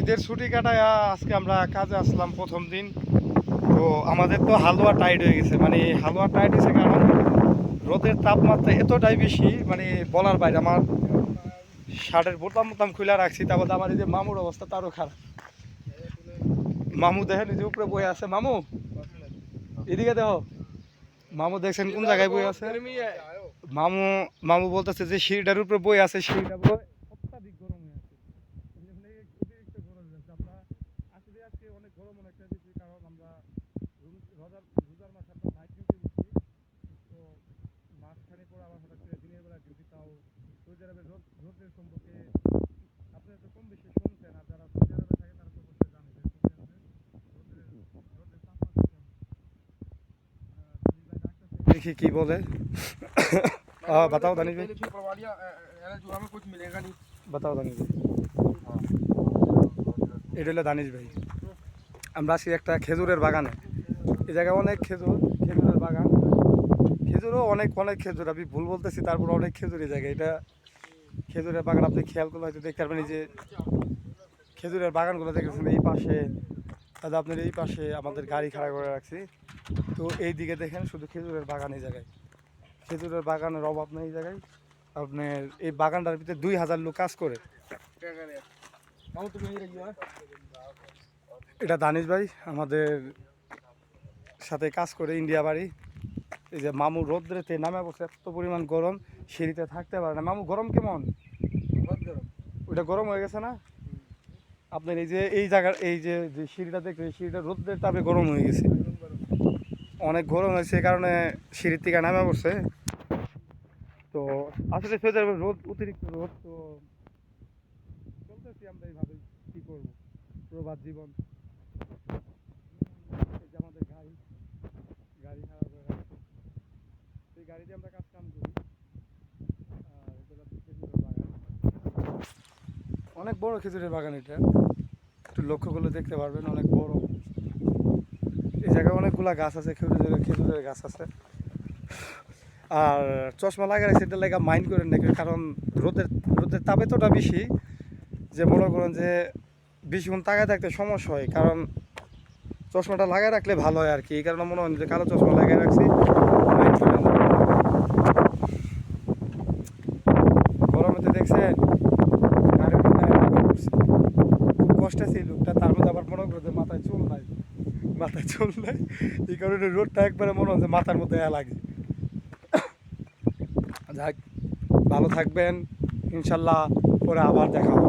ঈদের ছুটি কাটায় আজকে আমরা কাজে আসলাম প্রথম দিন। তো আমাদের তো হালুয়া টাইট হয়ে গেছে, মানে হালুয়া টাইট হয়েছে কারণ রোদের তাপমাত্রা এতটাই বেশি, মানে বলার বাইরে। আমার শার্টের বোতাম বোতাম খুলে রাখছি, তারপর আমার এই যে মামুর অবস্থা তারও খারাপ। মামু দেখেন এই যে উপরে বয়ে আছে। মামু এদিকে দেখো, মামু দেখছেন কোন জায়গায় বই আছে। মামু মামু বলতেছে যে সিঁড়িটার উপরে বই আছে, সিঁড়িটা অত্যাধিক গরম হয়ে আছে। অতিরিক্ত গরম হয়ে আছে। আমরা আসলে আজকে অনেক গরম অনেকটা বেশি, কারণ আমরা রোজার মাসে আমরা নাইট ডিউটি দিচ্ছি। তো মাঝখানে পরে আবার হঠাৎ করে দিনের বেলা ডিউটি, তাও সৌদি আরবের রোদের সম্পর্কে আপনারা তো কম বেশি শুনছেন, আর যারা সৌদি আরবে থাকে তারা তো অবশ্যই জানে যে সৌদি আরবে রোদের তাপমাত্রা কেমন। দেখি কি বলে। बताओ दानिश भाई, बताओ दानिश भाई। এটা হলো দানিশ ভাই। আমরা আছি একটা খেজুরের বাগানে। এই জায়গায় অনেক খেজুরের বাগান, খেজুরও অনেক অনেক খেজুর। আমি ভুল বলতেছি, তারপর অনেক খেজুর এই জায়গায়। এটা খেজুরের বাগান, আপনি খেয়াল করলে হয়তো দেখতে পারবেন। এই যে খেজুরের বাগানগুলো দেখেছেন এই পাশে, তাহলে আপনার এই পাশে আমাদের গাড়ি খাড়া করে রাখছি। তো এই দিকে দেখেন শুধু খেজুরের বাগান। এই জায়গায় খেজুরের বাগানের অভাব নেই এই জায়গায়। আপনার এই বাগানটার ভিতরে 2000 লোক কাজ করে। এটা দানিশ ভাই আমাদের সাথে কাজ করে, ইন্ডিয়া বাড়ি। এই যে মামু রোদ্রেতে নামে বসে, এত পরিমাণ গরম, সিঁড়িতে থাকতে পারে না। মামু গরম কেমন? ওটা গরম হয়ে গেছে না আপনার? এই যে এই জায়গার এই যে সিঁড়িটা দেখলে, সিঁড়িটা রোদ্রের তাপে গরম হয়ে গেছে, অনেক গরম হয়েছে। এই কারণে সিঁড়ির থেকে নামে পড়ছে। তো আসলে সৌদি আরবের রোদ, অতিরিক্ত রোদ। তো চলতেছি আমরা এইভাবে, কি করবো, প্রবাদ জীবন। এই যে আমাদের গাড়ি খারাপ হয়ে রাখছে, সেই গাড়ি দিয়ে আমরা কাজ কাম করি। আর এটা হচ্ছে খেজুরের বাগান, অনেক বড় খেজুরের বাগান। এটা একটু লক্ষ্য করলে দেখতে পারবেন, অনেক বড়। এই জায়গায় অনেকগুলা গাছ আছে, খেজুরের গাছ আছে। আর চশমা লাগাই রাখছে, এটা লাগা মাইন্ড করেন না, কারণ রোদের রোদের তাপ এতটা বেশি যে মনে করেন যে বেশিক্ষণ তাকায় থাকতে সমস্যা হয়। কারণ চশমাটা লাগাই রাখলে ভালো হয় আর কি। এই কারণে মনে হয় যে কালো চশমা লাগাই রাখছি, মাইন্ড করেন না। গরমেতে দেখছেন খুব কষ্ট আছে এই লোকটা, তার মধ্যে আবার মনে করে যে মাথায় চুল নাই। এই কারণে রোদটা একবারে মনে হয় যে মাথার মধ্যে লাগে। যাক, ভালো থাকবেন ইনশাল্লাহ, পরে আবার দেখা হবে।